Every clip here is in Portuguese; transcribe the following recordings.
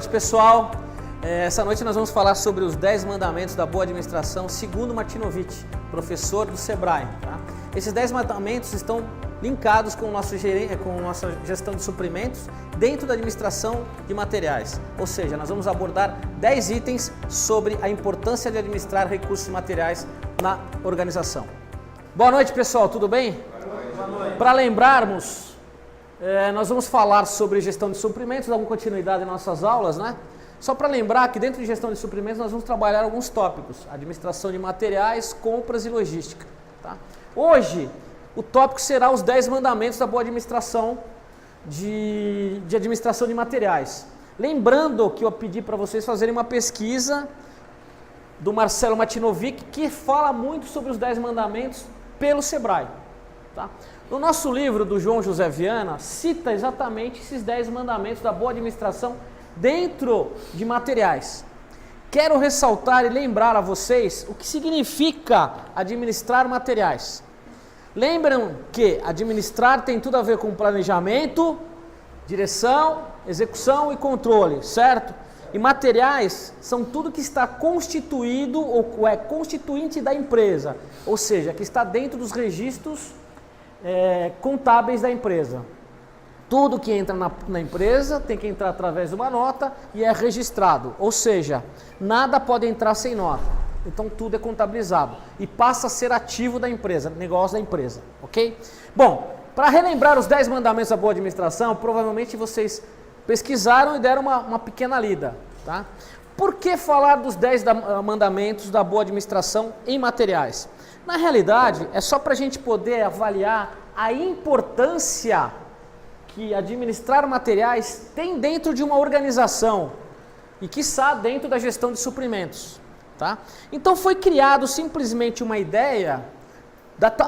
noite, pessoal. Essa noite nós vamos falar sobre os 10 mandamentos da boa administração, segundo Martinovich, professor do Sebrae. Tá? Esses 10 mandamentos estão linkados com nossa gestão de suprimentos dentro da administração de materiais. Ou seja, nós vamos abordar 10 itens sobre a importância de administrar recursos materiais na organização. Boa noite, pessoal, tudo bem? Boa noite. Para lembrarmos, nós vamos falar sobre gestão de suprimentos, dar uma continuidade em nossas aulas, né? Só para lembrar que dentro de gestão de suprimentos nós vamos trabalhar alguns tópicos, administração de materiais, compras e logística. Tá? Hoje, o tópico será os 10 mandamentos da boa administração de administração de materiais. Lembrando que eu pedi para vocês fazerem uma pesquisa do Marcelo Martinovich, que fala muito sobre os 10 mandamentos pelo Sebrae. Tá? No nosso livro do João José Viana, cita exatamente esses 10 mandamentos da boa administração dentro de materiais. Quero ressaltar e lembrar a vocês o que significa administrar materiais. Lembram que administrar tem tudo a ver com planejamento, direção, execução e controle, certo? E materiais são tudo que está constituído ou é constituinte da empresa, ou seja, que está dentro dos registros contábeis da empresa. Tudo que entra na empresa tem que entrar através de uma nota e é registrado, ou seja, nada pode entrar sem nota. Então tudo é contabilizado e passa a ser ativo da empresa, negócio da empresa, ok? Bom, para relembrar os 10 mandamentos da boa administração, provavelmente vocês pesquisaram e deram uma pequena lida, tá? Por que falar dos 10 mandamentos da boa administração em materiais? Na realidade, é só para a gente poder avaliar a importância que administrar materiais tem dentro de uma organização e, quiçá, dentro da gestão de suprimentos. Tá? Então foi criado simplesmente uma ideia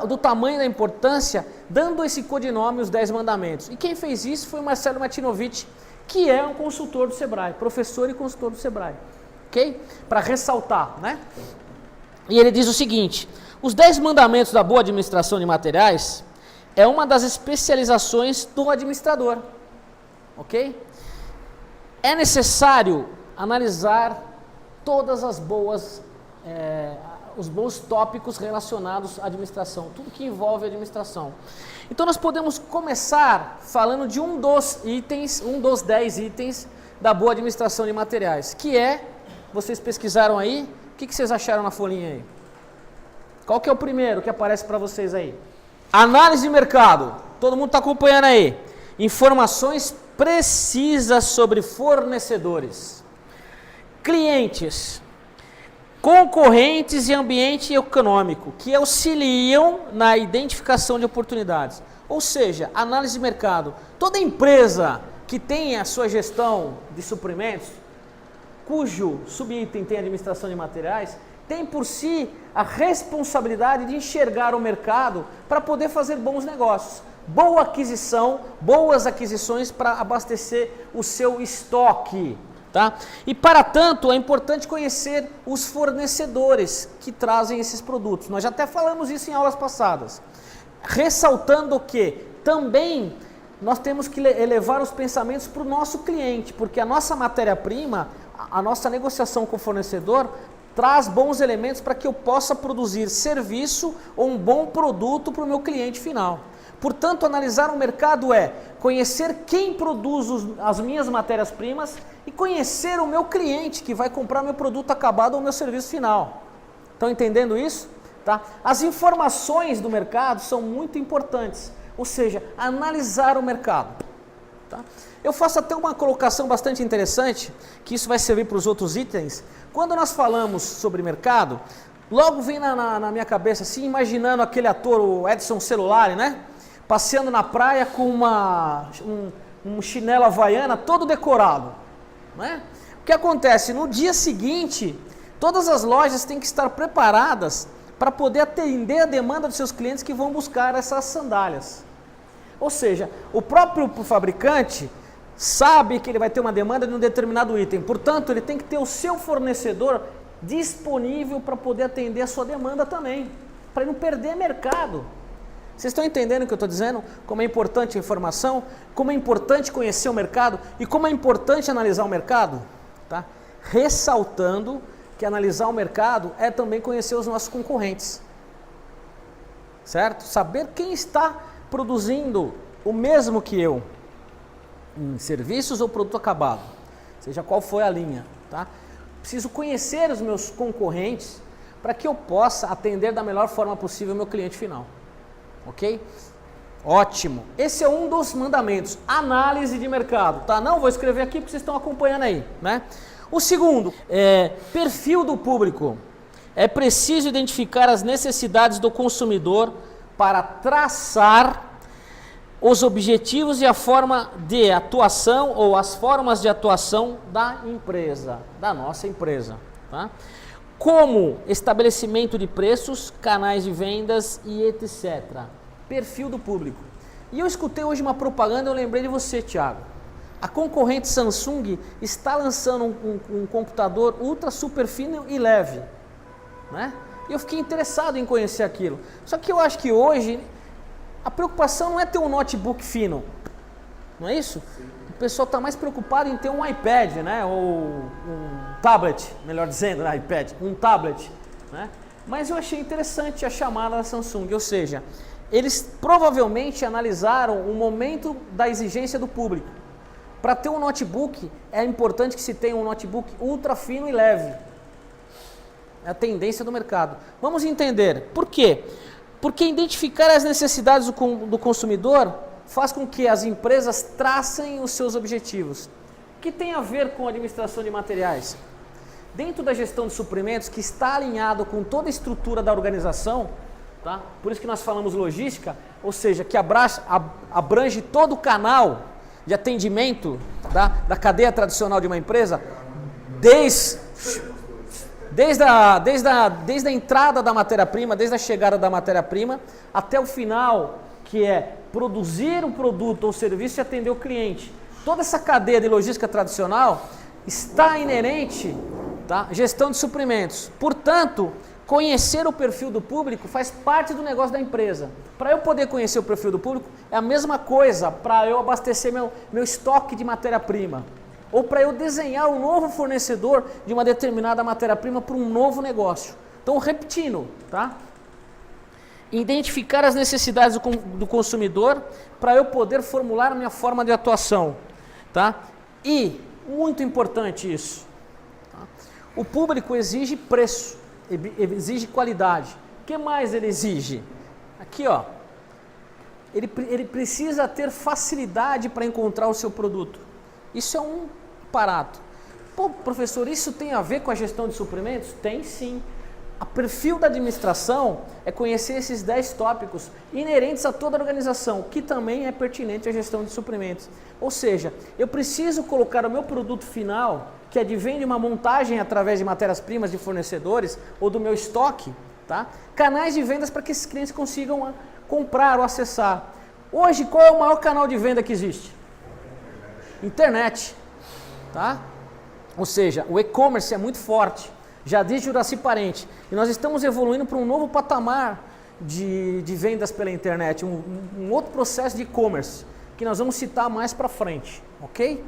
do tamanho da importância, dando esse codinome, os 10 mandamentos. E quem fez isso foi o Marcelo Martinovich, que é um consultor do Sebrae, professor e consultor do Sebrae. Ok? Para ressaltar, né? E ele diz o seguinte: os 10 mandamentos da boa administração de materiais é uma das especializações do administrador, ok? É necessário analisar todas os bons tópicos relacionados à administração, tudo que envolve a administração. Então nós podemos começar falando de um dos 10 itens da boa administração de materiais, que é, vocês pesquisaram aí, o que vocês acharam na folhinha aí? Qual que é o primeiro que aparece para vocês aí? Análise de mercado, todo mundo está acompanhando aí. Informações precisas sobre fornecedores, clientes, concorrentes e ambiente econômico, que auxiliam na identificação de oportunidades. Ou seja, análise de mercado. Toda empresa que tem a sua gestão de suprimentos, cujo subitem tem administração de materiais, tem por si a responsabilidade de enxergar o mercado para poder fazer bons negócios. Boa aquisição, boas aquisições para abastecer o seu estoque. Tá? E para tanto é importante conhecer os fornecedores que trazem esses produtos. Nós já até falamos isso em aulas passadas. Ressaltando que também nós temos que elevar os pensamentos para o nosso cliente, porque a nossa matéria-prima, a nossa negociação com o fornecedor traz bons elementos para que eu possa produzir serviço ou um bom produto para o meu cliente final. Portanto, analisar o mercado é conhecer quem produz as minhas matérias-primas e conhecer o meu cliente que vai comprar meu produto acabado ou meu serviço final. Estão entendendo isso? Tá? As informações do mercado são muito importantes, ou seja, analisar o mercado. Tá? Eu faço até uma colocação bastante interessante, que isso vai servir para os outros itens. Quando nós falamos sobre mercado, logo vem na minha cabeça, assim, imaginando aquele ator, o Edson Celulari, né? Passeando na praia com um chinelo havaiana todo decorado. Né? O que acontece? No dia seguinte, todas as lojas têm que estar preparadas para poder atender a demanda dos seus clientes que vão buscar essas sandálias. Ou seja, o próprio fabricante sabe que ele vai ter uma demanda de um determinado item, portanto, ele tem que ter o seu fornecedor disponível para poder atender a sua demanda também, para não perder mercado. Vocês estão entendendo o que eu estou dizendo? Como é importante a informação, como é importante conhecer o mercado e como é importante analisar o mercado? Tá? Ressaltando que analisar o mercado é também conhecer os nossos concorrentes. Certo? Saber quem está produzindo o mesmo que eu, em serviços ou produto acabado, seja qual for a linha. Tá? Preciso conhecer os meus concorrentes para que eu possa atender da melhor forma possível o meu cliente final. Ok? Ótimo. Esse é um dos mandamentos. Análise de mercado. Tá? Não vou escrever aqui porque vocês estão acompanhando aí. Né? O segundo é perfil do público. É preciso identificar as necessidades do consumidor para traçar os objetivos e a forma de atuação ou as formas de atuação da empresa, da nossa empresa. Tá? Como estabelecimento de preços, canais de vendas e etc. Perfil do público. E eu escutei hoje uma propaganda, eu lembrei de você, Thiago. A concorrente Samsung está lançando um computador ultra super fino e leve. Né? E eu fiquei interessado em conhecer aquilo. Só que eu acho que hoje a preocupação não é ter um notebook fino. Não é isso? Sim. O pessoal está mais preocupado em ter um iPad, né? Ou um tablet, melhor dizendo, né? iPad, um tablet. Né? Mas eu achei interessante a chamada da Samsung, ou seja, eles provavelmente analisaram o momento da exigência do público. Para ter um notebook, é importante que se tenha um notebook ultra fino e leve. É a tendência do mercado. Vamos entender. Por quê? Porque identificar as necessidades do consumidor faz com que as empresas tracem os seus objetivos. O que tem a ver com a administração de materiais? Dentro da gestão de suprimentos, que está alinhado com toda a estrutura da organização, tá? Por isso que nós falamos logística, ou seja, que abrange todo o canal de atendimento da cadeia tradicional de uma empresa, desde a entrada da matéria-prima, desde a chegada da matéria-prima, até o final, que é produzir um produto ou serviço e atender o cliente. Toda essa cadeia de logística tradicional está inerente, tá? Gestão de suprimentos. Portanto, conhecer o perfil do público faz parte do negócio da empresa. Para eu poder conhecer o perfil do público, é a mesma coisa para eu abastecer meu estoque de matéria-prima. Ou para eu desenhar um novo fornecedor de uma determinada matéria-prima para um novo negócio. Então, repetindo, tá? Identificar as necessidades do consumidor para eu poder formular a minha forma de atuação, tá? E, muito importante isso, tá? O público exige preço, exige qualidade. O que mais ele exige? Aqui, ó, ele precisa ter facilidade para encontrar o seu produto. Isso é um aparato. Pô, professor, isso tem a ver com a gestão de suprimentos? Tem sim. O perfil da administração é conhecer esses 10 tópicos inerentes a toda a organização, que também é pertinente à gestão de suprimentos. Ou seja, eu preciso colocar o meu produto final, que advém de uma montagem através de matérias-primas de fornecedores ou do meu estoque, tá? Canais de vendas para que esses clientes consigam comprar ou acessar. Hoje, qual é o maior canal de venda que existe? Internet, tá? Ou seja, o e-commerce é muito forte, já desde Juraci Parente, e nós estamos evoluindo para um novo patamar de vendas pela internet, um outro processo de e-commerce, que nós vamos citar mais para frente, ok?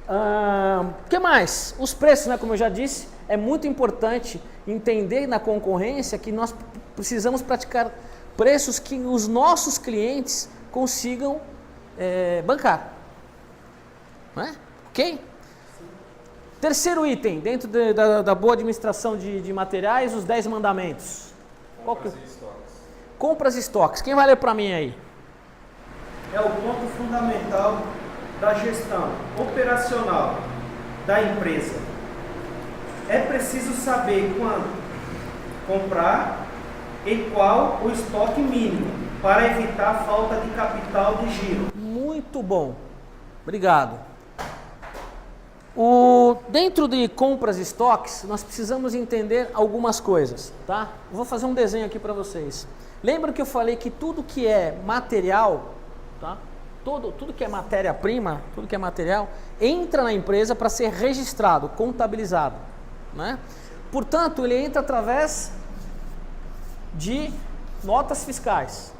O que mais? Os preços, né? Como eu já disse, é muito importante entender na concorrência que nós precisamos praticar preços que os nossos clientes consigam bancar. Não é? Ok? Terceiro item, dentro da boa administração de materiais, os 10 mandamentos. Compras e estoques. Compras e estoques. Quem vai ler para mim aí? É o ponto fundamental da gestão operacional da empresa. É preciso saber quando comprar e qual o estoque mínimo para evitar falta de capital de giro. Muito bom. Obrigado. Dentro de compras e estoques, nós precisamos entender algumas coisas, tá? Eu vou fazer um desenho aqui para vocês. Lembra que eu falei que tudo que é material, tá? Tudo que é matéria-prima, tudo que é material, entra na empresa para ser registrado, contabilizado, né? Portanto, ele entra através de notas fiscais.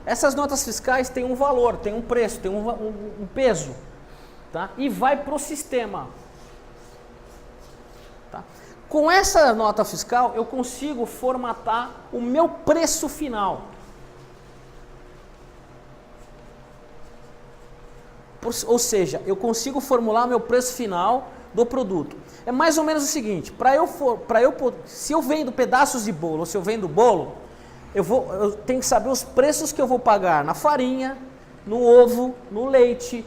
Essas notas fiscais têm um valor, têm um preço, têm um peso, tá? E vai para o sistema. Tá? Com essa nota fiscal, eu consigo formatar o meu preço final. Ou seja, eu consigo formular meu preço final do produto. É mais ou menos o seguinte, se eu vendo pedaços de bolo ou se eu vendo bolo, eu tenho que saber os preços que eu vou pagar na farinha, no ovo, no leite,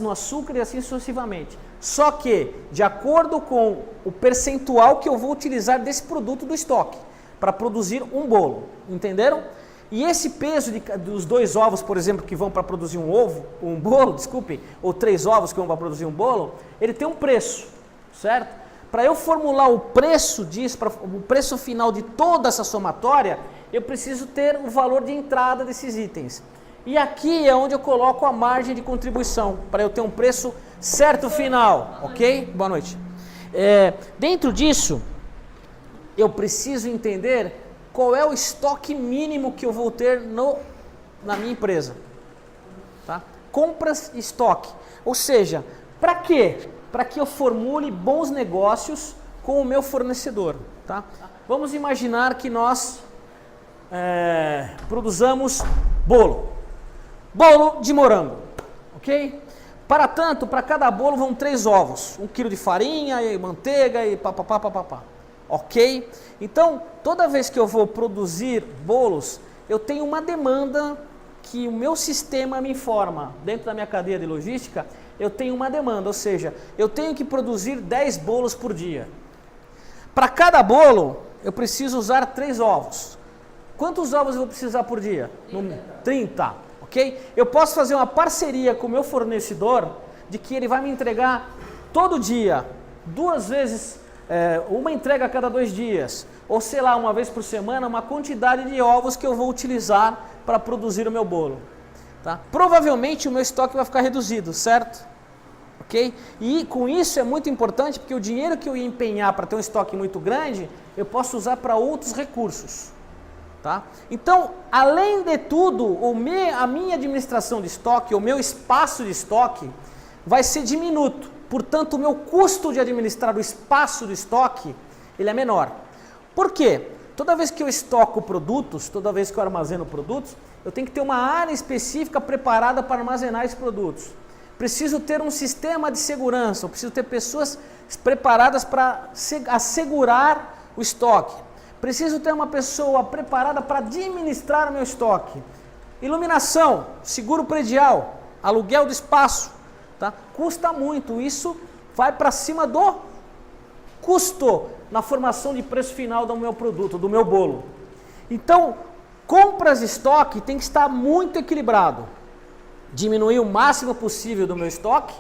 no açúcar e assim sucessivamente. Só que, de acordo com o percentual que eu vou utilizar desse produto do estoque, para produzir um bolo, entenderam? E esse peso dos 2 ovos, por exemplo, que vão para produzir um bolo, desculpe, ou 3 ovos que vão para produzir um bolo, ele tem um preço, certo? Para eu formular o preço disso, o preço final de toda essa somatória, eu preciso ter o valor de entrada desses itens. E aqui é onde eu coloco a margem de contribuição, para eu ter um preço certo final, ok? Boa noite. Dentro disso, eu preciso entender qual é o estoque mínimo que eu vou ter na minha empresa. Tá? Compras e estoque. Ou seja, para quê? Para que eu formule bons negócios com o meu fornecedor. Tá? Vamos imaginar que nós produzamos bolo de morango, ok? Para tanto, para cada bolo vão 3 ovos, 1 quilo de farinha e manteiga e papapá. Ok? Então, toda vez que eu vou produzir bolos, eu tenho uma demanda que o meu sistema me informa. Dentro da minha cadeia de logística, eu tenho uma demanda, ou seja, eu tenho que produzir 10 bolos por dia. Para cada bolo, eu preciso usar 3 ovos. Quantos ovos eu vou precisar por dia? 30, ok? Eu posso fazer uma parceria com o meu fornecedor de que ele vai me entregar todo dia, 2 vezes, uma entrega a cada 2 dias, ou sei lá, uma vez por semana, uma quantidade de ovos que eu vou utilizar para produzir o meu bolo. Tá? Provavelmente o meu estoque vai ficar reduzido, certo? Ok? E com isso é muito importante, porque o dinheiro que eu ia empenhar para ter um estoque muito grande, eu posso usar para outros recursos. Tá? Então, além de tudo, a minha administração de estoque, o meu espaço de estoque, vai ser diminuto. Portanto, o meu custo de administrar o espaço do estoque, ele é menor. Por quê? Toda vez que eu estoco produtos, toda vez que eu armazeno produtos, eu tenho que ter uma área específica preparada para armazenar esses produtos. Preciso ter um sistema de segurança, eu preciso ter pessoas preparadas para assegurar o estoque. Preciso ter uma pessoa preparada para administrar o meu estoque. Iluminação, seguro predial, aluguel do espaço. Tá? Custa muito, isso vai para cima do custo na formação de preço final do meu produto, do meu bolo. Então, compras de estoque tem que estar muito equilibrado. Diminuir o máximo possível do meu estoque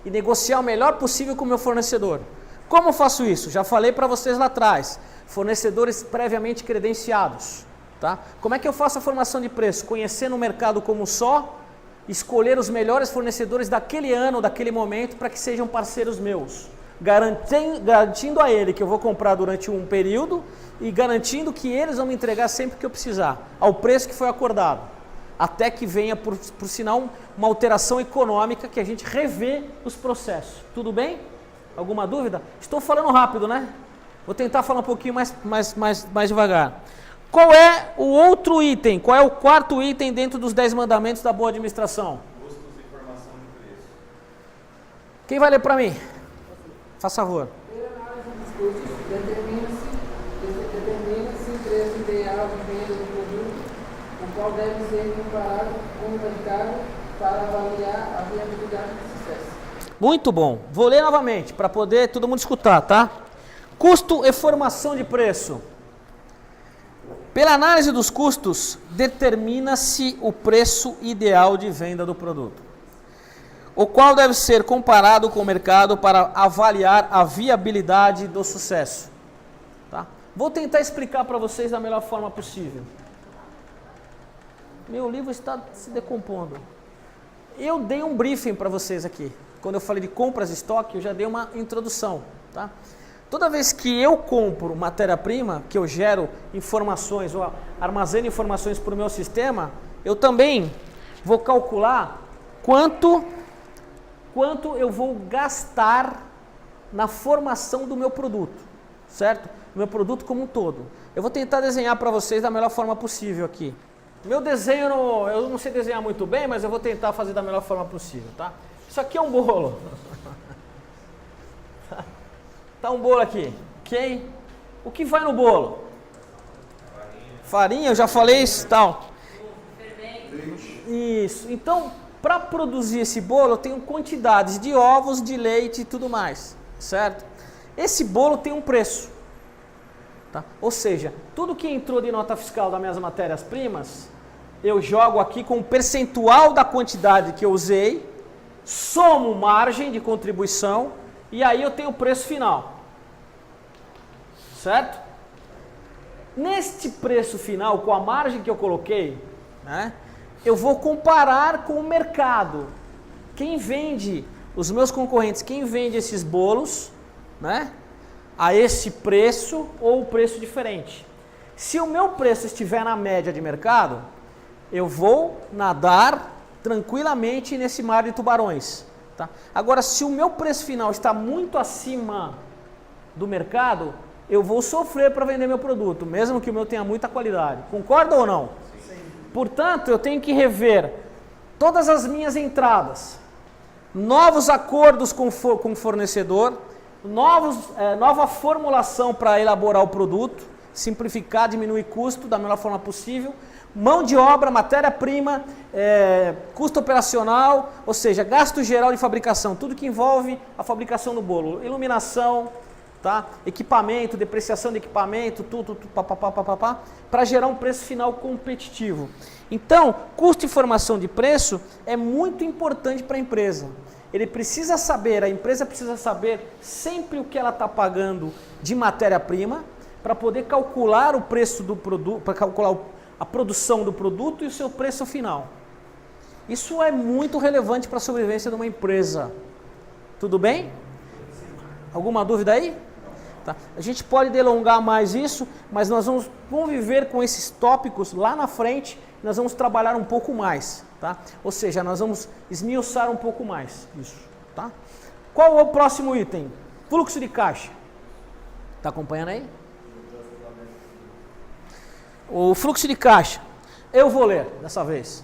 e negociar o melhor possível com o meu fornecedor. Como eu faço isso? Já falei para vocês lá atrás, fornecedores previamente credenciados. Tá? Como é que eu faço a formação de preço? Conhecendo o mercado como só, escolher os melhores fornecedores daquele ano, daquele momento, para que sejam parceiros meus. Garantindo a ele que eu vou comprar durante um período e garantindo que eles vão me entregar sempre que eu precisar, ao preço que foi acordado. Até que venha, por sinal, uma alteração econômica que a gente revê os processos. Tudo bem? Alguma dúvida? Estou falando rápido, né? Vou tentar falar um pouquinho mais devagar. Qual é o outro item? Qual é o 4º item dentro dos 10 mandamentos da boa administração? Custos e formação de preço. Quem vai ler para mim? Faça favor. Pela análise dos custos, determina-se o preço ideal de venda do produto, o qual deve ser comparado com o mercado para avaliar a viabilidade do sucesso. Muito bom. Vou ler novamente para poder todo mundo escutar, tá? Custo e formação de preço. Pela análise dos custos, determina-se o preço ideal de venda do produto, o qual deve ser comparado com o mercado para avaliar a viabilidade do sucesso. Tá? Vou tentar explicar para vocês da melhor forma possível. Meu livro está se decompondo. Eu dei um briefing para vocês aqui. Quando eu falei de compras de estoque, eu já dei uma introdução. Tá? Toda vez que eu compro matéria-prima, que eu gero informações ou armazeno informações para o meu sistema, eu também vou calcular quanto eu vou gastar na formação do meu produto, certo? Do meu produto como um todo. Eu vou tentar desenhar para vocês da melhor forma possível aqui. Meu desenho, eu não sei desenhar muito bem, mas eu vou tentar fazer da melhor forma possível, tá? Isso aqui é um bolo. Tá um bolo aqui, ok? O que vai no bolo? Farinha, eu já falei isso, tal. Isso. Então, para produzir esse bolo, eu tenho quantidades de ovos, de leite e tudo mais, certo? Esse bolo tem um preço, tá? Ou seja, tudo que entrou de nota fiscal das minhas matérias-primas, eu jogo aqui com o percentual da quantidade que eu usei, somo margem de contribuição e aí eu tenho o preço final, certo? Neste preço final, com a margem que eu coloquei, né, eu vou comparar com o mercado. Quem vende, os meus concorrentes, quem vende esses bolos, né, a esse preço ou o preço diferente. Se o meu preço estiver na média de mercado, eu vou nadar tranquilamente nesse mar de tubarões. Tá? Agora, se o meu preço final está muito acima do mercado, eu vou sofrer para vender meu produto, mesmo que o meu tenha muita qualidade. Concorda ou não? Sim. Portanto, eu tenho que rever todas as minhas entradas, novos acordos com o fornecedor, nova formulação para elaborar o produto, simplificar, diminuir custo da melhor forma possível, mão de obra, matéria-prima, custo operacional, ou seja, gasto geral de fabricação, tudo que envolve a fabricação do bolo, iluminação, tá? Equipamento, depreciação de equipamento, tudo, para gerar um preço final competitivo. Então, custo e formação de preço é muito importante para a empresa. Ele precisa saber, a empresa precisa saber sempre o que ela está pagando de matéria-prima para poder calcular o preço do produto, para calcular a produção do produto e o seu preço final. Isso é muito relevante para a sobrevivência de uma empresa. Tudo bem? Alguma dúvida aí? Tá. A gente pode delongar mais isso, mas nós vamos conviver com esses tópicos lá na frente, nós vamos trabalhar um pouco mais, tá? Ou seja, nós vamos esmiuçar um pouco mais isso, tá? Qual é o próximo item? Fluxo de caixa. Está acompanhando aí? O fluxo de caixa. Eu vou ler dessa vez.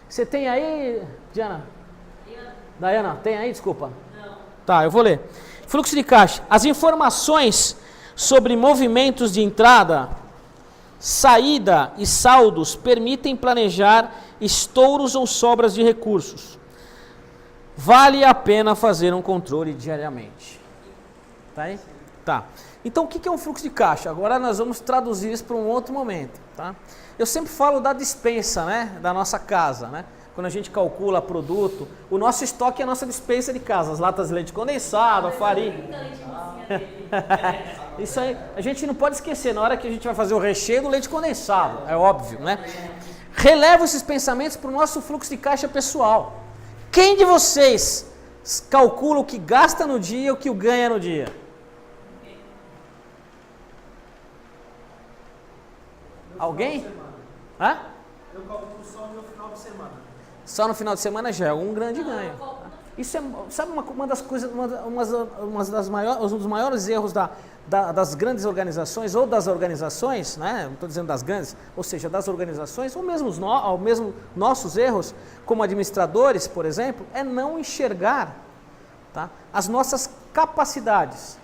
Você tem aí, Diana? Diana, tem aí? Desculpa. Não. Tá, eu vou ler. Fluxo de caixa. As informações sobre movimentos de entrada, saída e saldos permitem planejar estouros ou sobras de recursos. Vale a pena fazer um controle diariamente. Tá aí? Tá. Então, o que é um fluxo de caixa? Agora nós vamos traduzir isso para um outro momento. Tá? Eu sempre falo da despensa, né, da nossa casa, né? Quando a gente calcula produto, o nosso estoque é a nossa despensa de casa, as latas de leite condensado, a farinha. Isso aí, a gente não pode esquecer, na hora que a gente vai fazer o recheio do leite condensado, é óbvio, né? Relevo esses pensamentos para o nosso fluxo de caixa pessoal. Quem de vocês calcula o que gasta no dia e o que ganha no dia? Alguém? Hã? Eu calculo só no final de semana. Só no final de semana já é um grande ganho. Isso é, sabe, uma das coisas, um dos maiores erros das grandes organizações ou das organizações, né? Não estou dizendo das grandes, ou seja, das organizações, ou mesmo nossos erros como administradores, por exemplo, é não enxergar, tá, as nossas capacidades.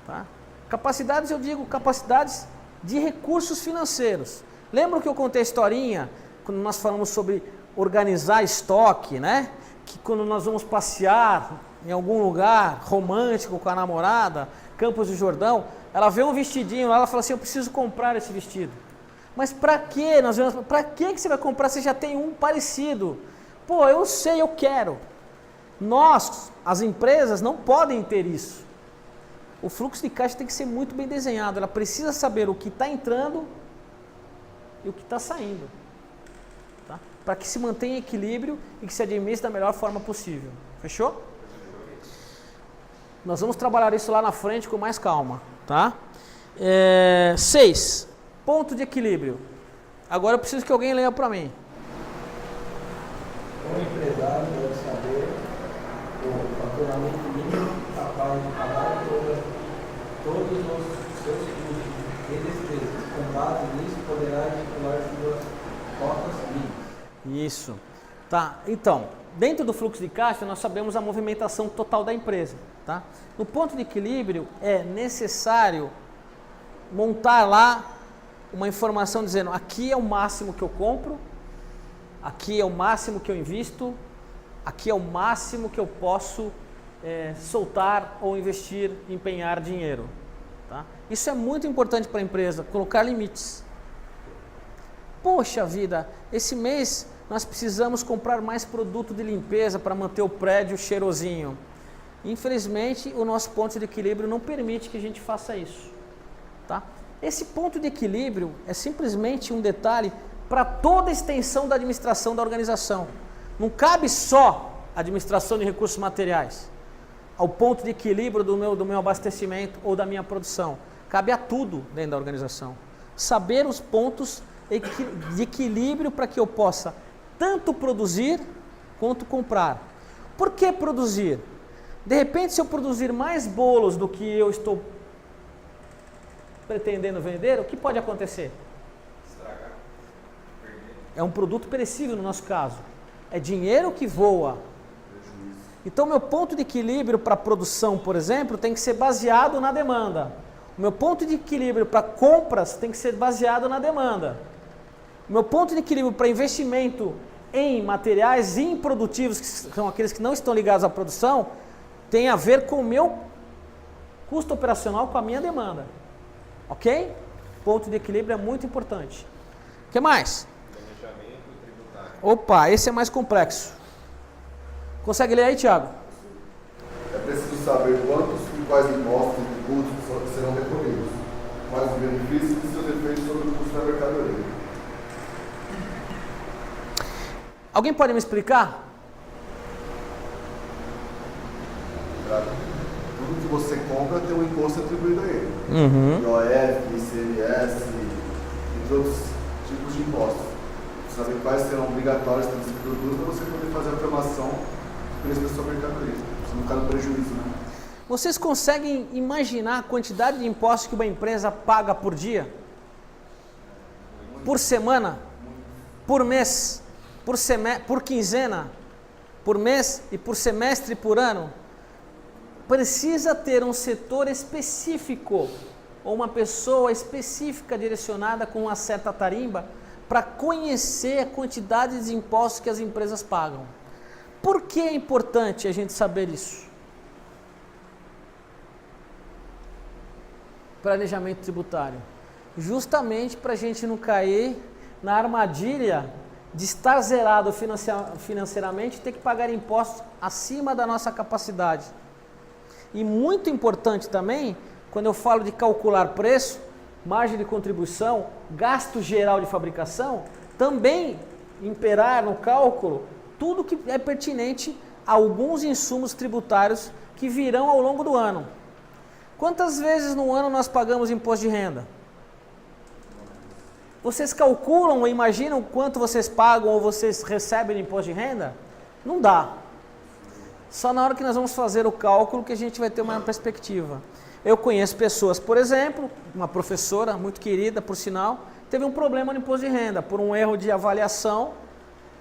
Tá? Capacidades, eu digo capacidades de recursos financeiros. Lembra que eu contei a historinha quando nós falamos sobre organizar estoque, né? Que quando nós vamos passear em algum lugar romântico com a namorada, Campos do Jordão, ela vê um vestidinho lá, ela fala assim, eu preciso comprar esse vestido. Mas para quê? Para que você vai comprar? Você já tem um parecido. Pô, eu sei, eu quero. Nós, as empresas, não podem ter isso. O fluxo de caixa tem que ser muito bem desenhado. Ela precisa saber o que está entrando e o que está saindo. Tá? Para que se mantenha equilíbrio e que se administre da melhor forma possível. Fechou? Nós vamos trabalhar isso lá na frente com mais calma. Tá? 6. Ponto de equilíbrio. Agora eu preciso que alguém leia para mim. O empresário deve saber o faturamento mínimo capaz de pagar todos os seus custos e despesas. Com base nisso, poderá estipular suas cotas mínimas. Isso. Tá, então, dentro do fluxo de caixa, nós sabemos a movimentação total da empresa. Tá? No ponto de equilíbrio, é necessário montar lá uma informação dizendo: aqui é o máximo que eu compro, aqui é o máximo que eu invisto, aqui é o máximo que eu posso soltar ou investir, empenhar dinheiro. Tá? Isso é muito importante para a empresa, colocar limites. Poxa vida, esse mês nós precisamos comprar mais produto de limpeza para manter o prédio cheirosinho. Infelizmente, o nosso ponto de equilíbrio não permite que a gente faça isso. Tá? Esse ponto de equilíbrio é simplesmente um detalhe para toda a extensão da administração da organização. Não cabe só a administração de recursos materiais, ao ponto de equilíbrio do meu abastecimento ou da minha produção. Cabe a tudo dentro da organização. Saber os pontos de equilíbrio para que eu possa tanto produzir quanto comprar. Por que produzir? De repente, se eu produzir mais bolos do que eu estou pretendendo vender, o que pode acontecer? Estragar, perder. É um produto perecível no nosso caso. É dinheiro que voa. Prejuízo. Então, meu ponto de equilíbrio para produção, por exemplo, tem que ser baseado na demanda. O meu ponto de equilíbrio para compras tem que ser baseado na demanda. O meu ponto de equilíbrio para investimento em materiais improdutivos, que são aqueles que não estão ligados à produção, tem a ver com o meu custo operacional, com a minha demanda. Ok? Ponto de equilíbrio é muito importante. O que mais? Planejamento tributário. Opa, esse é mais complexo. Consegue ler aí, Thiago? É preciso saber quantos e quais impostos e tributos serão recolhidos, quais os benefícios e seus efeitos sobre o custo da mercadoria. Alguém pode me explicar? Tudo que você compra tem um imposto atribuído a ele. IOF, ICMS, entre outros tipos de impostos. Saber quais serão obrigatórios para esse produto para você poder fazer a afirmação do preço da sua mercadoria. Você não ficar no prejuízo, né? Vocês conseguem imaginar a quantidade de impostos que uma empresa paga por dia? Por semana? Por mês? Por quinzena? Por mês? E por semestre e por ano? Precisa ter um setor específico ou uma pessoa específica direcionada com uma certa tarimba para conhecer a quantidade de impostos que as empresas pagam. Por que é importante a gente saber isso? Planejamento tributário. Justamente para a gente não cair na armadilha de estar zerado financeiramente e ter que pagar impostos acima da nossa capacidade. E muito importante também, quando eu falo de calcular preço, margem de contribuição, gasto geral de fabricação, também imperar no cálculo tudo que é pertinente a alguns insumos tributários que virão ao longo do ano. Quantas vezes no ano nós pagamos imposto de renda? Vocês calculam ou imaginam quanto vocês pagam ou vocês recebem de imposto de renda? Não dá. Só na hora que nós vamos fazer o cálculo que a gente vai ter uma perspectiva. Eu conheço pessoas, por exemplo, uma professora muito querida, por sinal, teve um problema no imposto de renda. Por um erro de avaliação,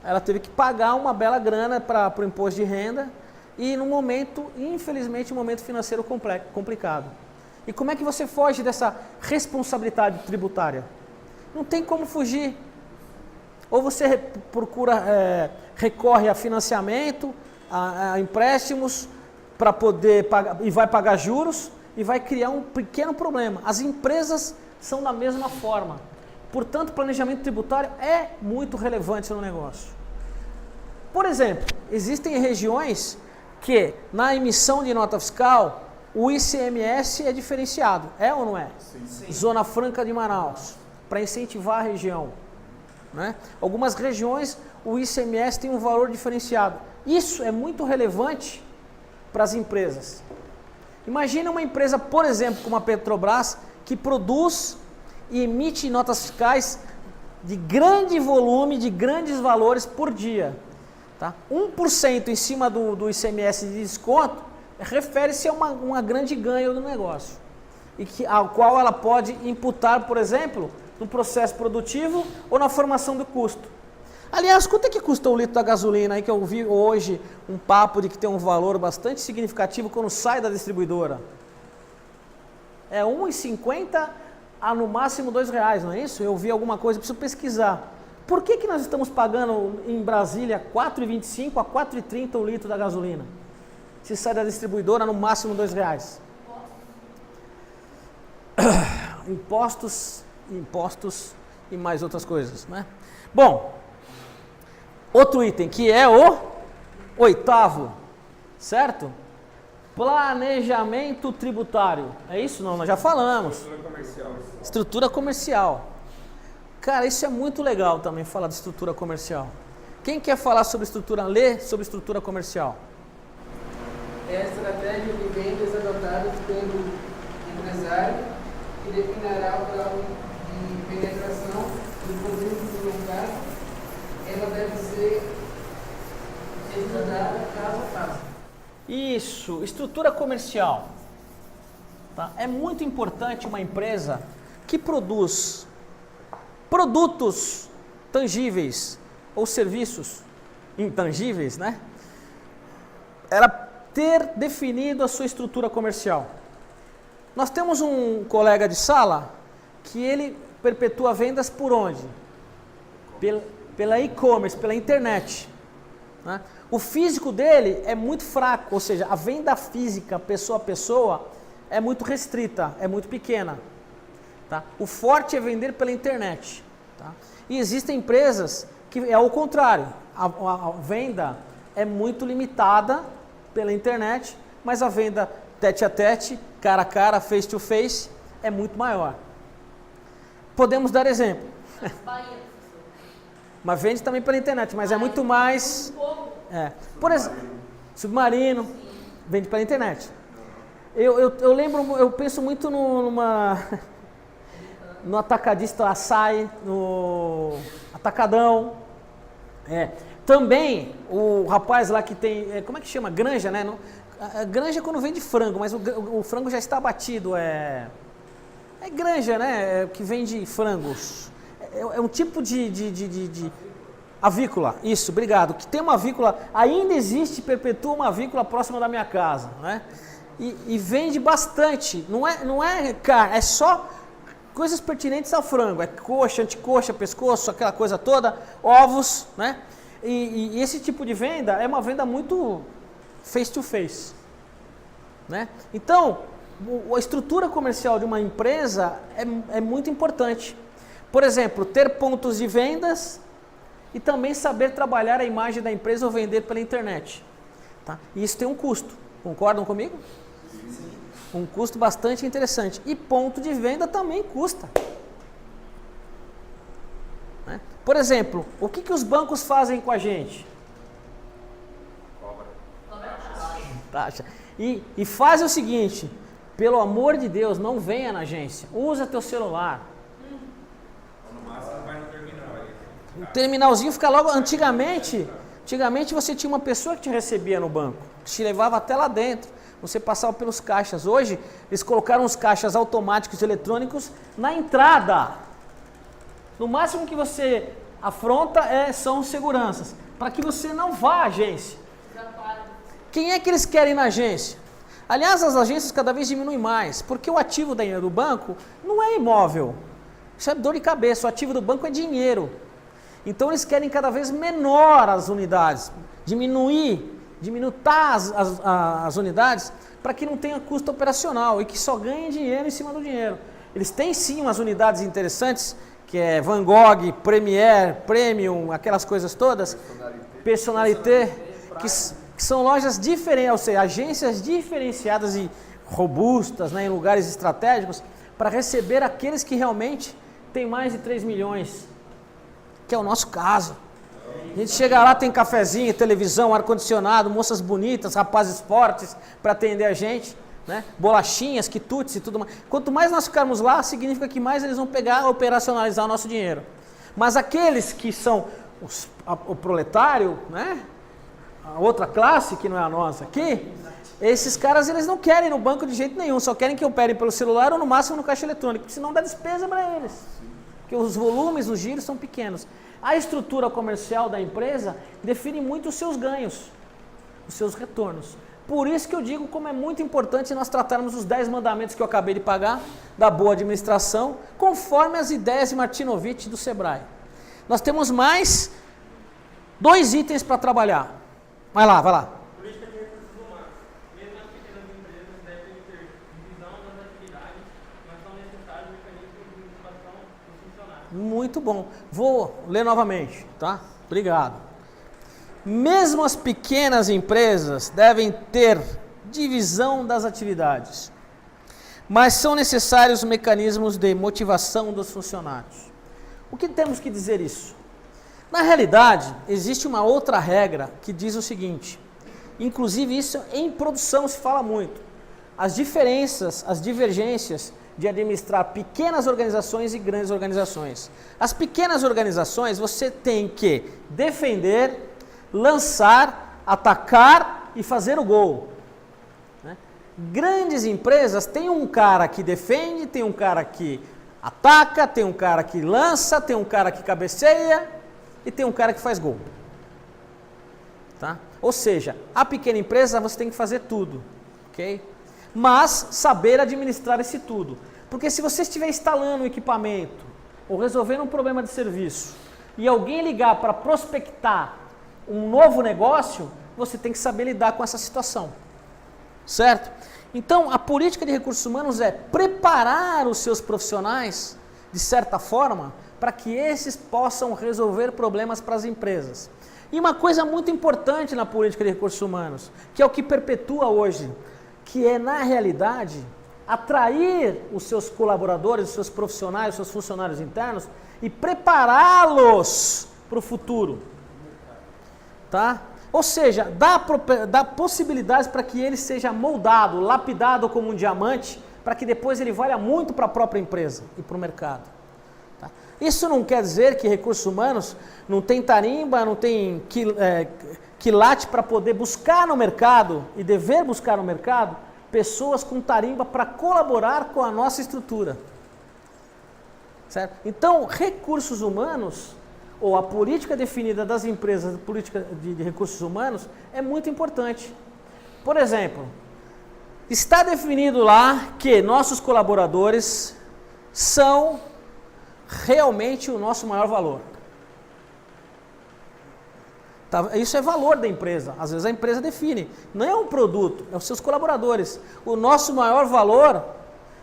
ela teve que pagar uma bela grana para o imposto de renda e num momento, infelizmente, um momento financeiro complicado. E como é que você foge dessa responsabilidade tributária? Não tem como fugir. Ou você recorre a financiamento, a empréstimos para poder pagar, e vai pagar juros e vai criar um pequeno problema. As empresas são da mesma forma. Portanto, planejamento tributário é muito relevante no negócio. Por exemplo, existem regiões que na emissão de nota fiscal o ICMS é diferenciado. É ou não é? Sim. Zona Franca de Manaus, para incentivar a região. Né? Algumas regiões o ICMS tem um valor diferenciado. Isso é muito relevante para as empresas. Imagina uma empresa, por exemplo, como a Petrobras, que produz e emite notas fiscais de grande volume, de grandes valores por dia. Tá? 1% em cima do ICMS de desconto refere-se a uma grande ganho do negócio, ao qual ela pode imputar, por exemplo, no processo produtivo ou na formação do custo. Aliás, quanto é que custa o litro da gasolina aí que eu vi hoje um papo de que tem um valor bastante significativo quando sai da distribuidora? É R$ 1,50 a no máximo R$ 2,00, não é isso? Eu vi alguma coisa, preciso pesquisar. Por que nós estamos pagando em Brasília R$ 4,25 a R$ 4,30 o litro da gasolina? Se sai da distribuidora no máximo R$ 2,00. Impostos e mais outras coisas, né? Bom, outro item que é o 8º, certo? Planejamento tributário. É isso? Não, nós já falamos. Estrutura comercial. Estrutura comercial. Cara, isso é muito legal também, falar de estrutura comercial. Quem quer falar sobre estrutura, ler sobre estrutura comercial? É a estratégia de vendas adotada pelo empresário que definirá o grau de penetração do produto no mercado. Ela deve ser estudada caso a caso. Isso, estrutura comercial. Tá? É muito importante uma empresa que produz produtos tangíveis ou serviços intangíveis, né? Ela ter definido a sua estrutura comercial. Nós temos um colega de sala que ele perpetua vendas por onde? Pela e-commerce, pela internet. Né? O físico dele é muito fraco, ou seja, a venda física pessoa a pessoa é muito restrita, é muito pequena. Tá? O forte é vender pela internet. Tá? E existem empresas que é o contrário, a venda é muito limitada pela internet, mas a venda tete a tete, cara a cara, face to face, é muito maior. Podemos dar exemplo. Mas vende também pela internet, mas é muito mais... Por exemplo, submarino, vende pela internet. Eu lembro, eu penso muito no atacadista açaí, no atacadão. Também o rapaz lá que tem, como é que chama? Granja, né? A granja é quando vende frango, mas o frango já está abatido. É granja, né? Que vende frangos. É um tipo de avícola, isso, obrigado. Que tem uma avícola, ainda existe, perpetua uma avícola próxima da minha casa, né? E vende bastante, não é carne, é só coisas pertinentes ao frango, é coxa, anticoxa, pescoço, aquela coisa toda, ovos, né? E esse tipo de venda é uma venda muito face to face, né? Então, a estrutura comercial de uma empresa é muito importante. Por exemplo, ter pontos de vendas e também saber trabalhar a imagem da empresa ou vender pela internet. Tá? E isso tem um custo, concordam comigo? Sim. Um custo bastante interessante. E ponto de venda também custa. Né? Por exemplo, o que os bancos fazem com a gente? Cobra. Taxa. E faz o seguinte, pelo amor de Deus, não venha na agência, usa teu celular. No máximo vai no terminal ali. O terminalzinho fica logo. Antigamente você tinha uma pessoa que te recebia no banco, que te levava até lá dentro, você passava pelos caixas. Hoje eles colocaram os caixas automáticos eletrônicos na entrada. No máximo que você afronta são seguranças, para que você não vá à agência. Quem é que eles querem na agência? Aliás, as agências cada vez diminuem mais, porque o ativo do banco não é imóvel. Isso é dor de cabeça, o ativo do banco é dinheiro. Então eles querem cada vez menor as unidades, diminuir as unidades para que não tenha custo operacional e que só ganhe dinheiro em cima do dinheiro. Eles têm sim umas unidades interessantes, que é Van Gogh, Premier, Premium, aquelas coisas todas, Personalité, que são lojas diferentes, ou seja, agências diferenciadas e robustas, né, em lugares estratégicos, para receber aqueles que realmente têm mais de 3 milhões, que é o nosso caso. A gente chega lá, tem cafezinho, televisão, ar-condicionado, moças bonitas, rapazes fortes para atender a gente, né? Bolachinhas, quitutes e tudo mais. Quanto mais nós ficarmos lá, significa que mais eles vão pegar e operacionalizar o nosso dinheiro. Mas aqueles que são o proletário, né? A outra classe, que não é a nossa aqui, esses caras eles não querem ir no banco de jeito nenhum, só querem que opere pelo celular ou no máximo no caixa eletrônico, porque senão dá despesa para eles. Porque os volumes, os giros são pequenos. A estrutura comercial da empresa define muito os seus ganhos, os seus retornos. Por isso que eu digo como é muito importante nós tratarmos os 10 mandamentos que eu acabei de pagar, da boa administração, conforme as ideias de Martinovich do Sebrae. Nós temos mais 2 itens para trabalhar. Vai lá, vai lá. Política de recursos humanos. Mesmo as pequenas empresas devem ter divisão das atividades, mas são necessários mecanismos de motivação dos funcionários. Muito bom. Vou ler novamente, tá? Obrigado. Mesmo as pequenas empresas devem ter divisão das atividades, mas são necessários mecanismos de motivação dos funcionários. O que temos que dizer isso? Na realidade, existe uma outra regra que diz o seguinte, inclusive isso em produção se fala muito, as diferenças, as divergências de administrar pequenas organizações e grandes organizações. As pequenas organizações você tem que defender, lançar, atacar e fazer o gol. Né? Grandes empresas tem um cara que defende, tem um cara que ataca, tem um cara que lança, tem um cara que cabeceia e tem um cara que faz gol. Tá? Ou seja, a pequena empresa você tem que fazer tudo, ok? Mas saber administrar esse tudo. Porque se você estiver instalando um equipamento ou resolvendo um problema de serviço e alguém ligar para prospectar um novo negócio, você tem que saber lidar com essa situação, certo? Então, a política de recursos humanos é preparar os seus profissionais, de certa forma, para que esses possam resolver problemas para as empresas. E uma coisa muito importante na política de recursos humanos, que é o que perpetua hoje, que é, na realidade, atrair os seus colaboradores, os seus profissionais, os seus funcionários internos e prepará-los para o futuro. Tá? Ou seja, dá possibilidades para que ele seja moldado, lapidado como um diamante, para que depois ele valha muito para a própria empresa e para o mercado. Tá? Isso não quer dizer que recursos humanos não tem tarimba, não tem quilate para poder buscar no mercado e dever buscar no mercado pessoas com tarimba para colaborar com a nossa estrutura. Certo? Então, recursos humanos, ou a política definida das empresas, a política de recursos humanos, é muito importante. Por exemplo, está definido lá que nossos colaboradores são realmente o nosso maior valor. Tá? Isso é valor da empresa. Às vezes a empresa define. Não é um produto, é os seus colaboradores. O nosso maior valor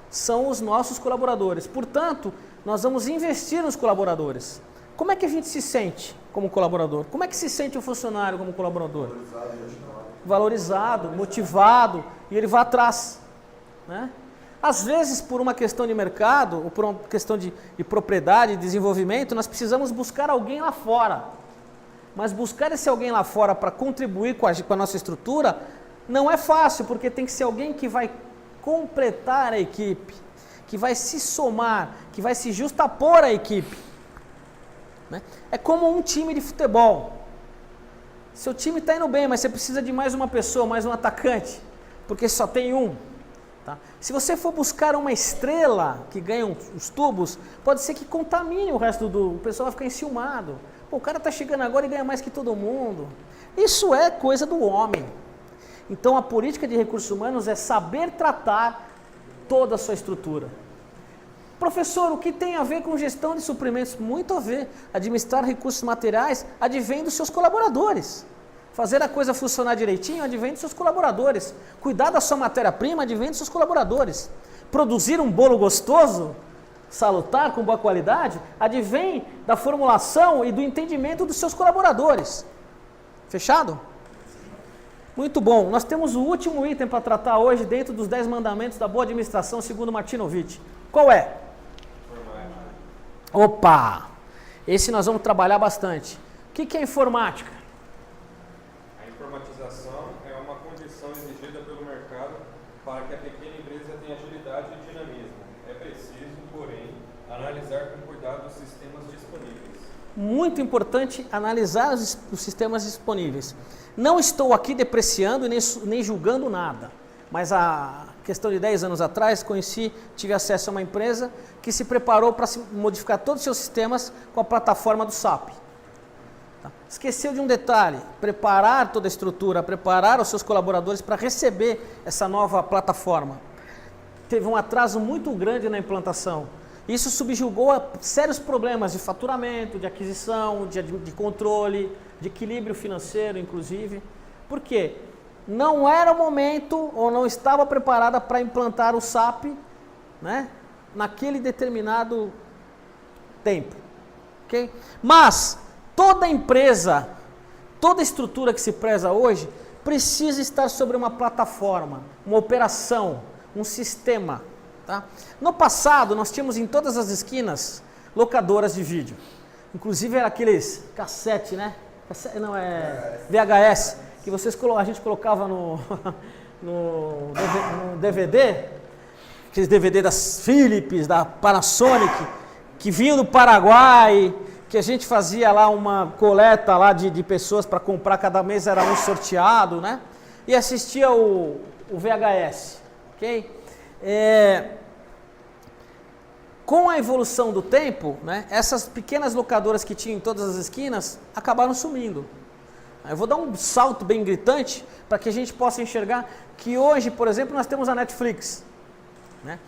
são os nossos colaboradores. Portanto, nós vamos investir nos colaboradores. Como é que a gente se sente como colaborador? Como é que se sente o funcionário como colaborador? Valorizado, motivado, e ele vai atrás. Né? Às vezes, por uma questão de mercado, ou por uma questão de propriedade, de desenvolvimento, nós precisamos buscar alguém lá fora. Mas buscar esse alguém lá fora para contribuir com a nossa estrutura não é fácil, porque tem que ser alguém que vai completar a equipe, que vai se somar, que vai se justapor à equipe. Né? É como um time de futebol. Seu time está indo bem, mas você precisa de mais uma pessoa, mais um atacante, porque só tem um. Tá? Se você for buscar uma estrela que ganha os tubos, pode ser que contamine o resto o pessoal vai ficar enciumado. Pô, o cara está chegando agora e ganha mais que todo mundo. Isso é coisa do homem. Então a política de recursos humanos é saber tratar toda a sua estrutura. Professor, o que tem a ver com gestão de suprimentos? Muito a ver. Administrar recursos materiais advém dos seus colaboradores. Fazer a coisa funcionar direitinho advém dos seus colaboradores. Cuidar da sua matéria-prima advém dos seus colaboradores. Produzir um bolo gostoso, salutar, com boa qualidade, advém da formulação e do entendimento dos seus colaboradores. Fechado? Muito bom. Nós temos o último item para tratar hoje dentro dos 10 mandamentos da boa administração, segundo Martinovich. Qual é? Opa! Esse nós vamos trabalhar bastante. O que é informática? A informatização é uma condição exigida pelo mercado para que a pequena empresa tenha agilidade e dinamismo. É preciso, porém, analisar com cuidado os sistemas disponíveis. muito importante analisar os sistemas disponíveis. Não estou aqui depreciando e nem julgando nada, mas a questão de 10 anos atrás, tive acesso a uma empresa que se preparou para modificar todos os seus sistemas com a plataforma do SAP. Tá? Esqueceu de um detalhe, preparar toda a estrutura, preparar os seus colaboradores para receber essa nova plataforma. Teve um atraso muito grande na implantação. Isso subjugou a sérios problemas de faturamento, de aquisição, de controle, de equilíbrio financeiro, inclusive. Por quê? Não era o momento ou não estava preparada para implantar o SAP, né, naquele determinado tempo. Okay? Mas toda empresa, toda estrutura que se preza hoje precisa estar sobre uma plataforma, uma operação, um sistema. Tá? No passado, nós tínhamos em todas as esquinas locadoras de vídeo. Inclusive era aqueles cassete, né? Não, é VHS, que a gente colocava no DVD, aqueles DVD das Philips, da Panasonic, que vinham do Paraguai, que a gente fazia lá uma coleta lá de pessoas para comprar, cada mês era um sorteado, né? E assistia o VHS, ok? Com a evolução do tempo, né, essas pequenas locadoras que tinham em todas as esquinas acabaram sumindo. Eu vou dar um salto bem gritante para que a gente possa enxergar que hoje, por exemplo, nós temos a Netflix. Né?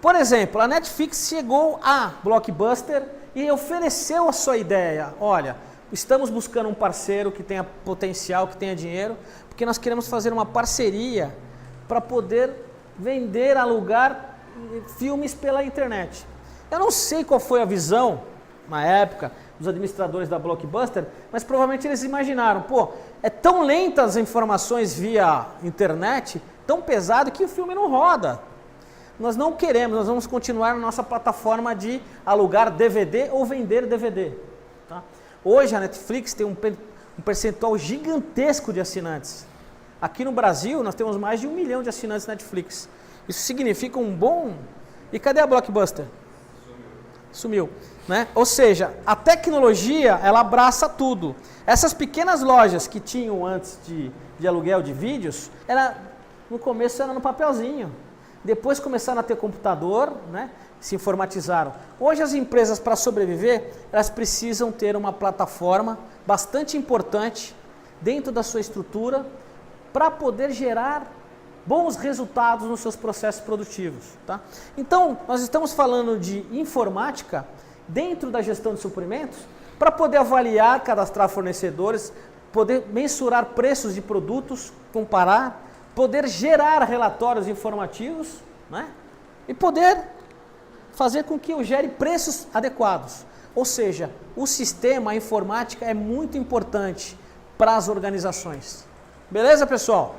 Por exemplo, a Netflix chegou a Blockbuster e ofereceu a sua ideia. Olha, estamos buscando um parceiro que tenha potencial, que tenha dinheiro, porque nós queremos fazer uma parceria para poder vender, alugar filmes pela internet. Eu não sei qual foi a visão, na época, dos administradores da Blockbuster, mas provavelmente eles imaginaram, pô, é tão lenta as informações via internet, tão pesado que o filme não roda. Nós não queremos, nós vamos continuar na nossa plataforma de alugar DVD ou vender DVD. Tá? Hoje a Netflix tem um percentual gigantesco de assinantes. Aqui no Brasil nós temos mais de 1 milhão de assinantes Netflix. Isso significa um bom... E cadê a Blockbuster? Sumiu. Né? Ou seja, a tecnologia ela abraça tudo. Essas pequenas lojas que tinham antes de aluguel de vídeos, no começo era no papelzinho. Depois começaram a ter computador, né? Se informatizaram. Hoje as empresas, para sobreviver, elas precisam ter uma plataforma bastante importante dentro da sua estrutura para poder gerar bons resultados nos seus processos produtivos. Tá? Então, nós estamos falando de informática dentro da gestão de suprimentos para poder avaliar, cadastrar fornecedores, poder mensurar preços de produtos, comparar, poder gerar relatórios informativos, né? E poder fazer com que eu gere preços adequados. Ou seja, o sistema, a informática é muito importante para as organizações. Beleza, pessoal?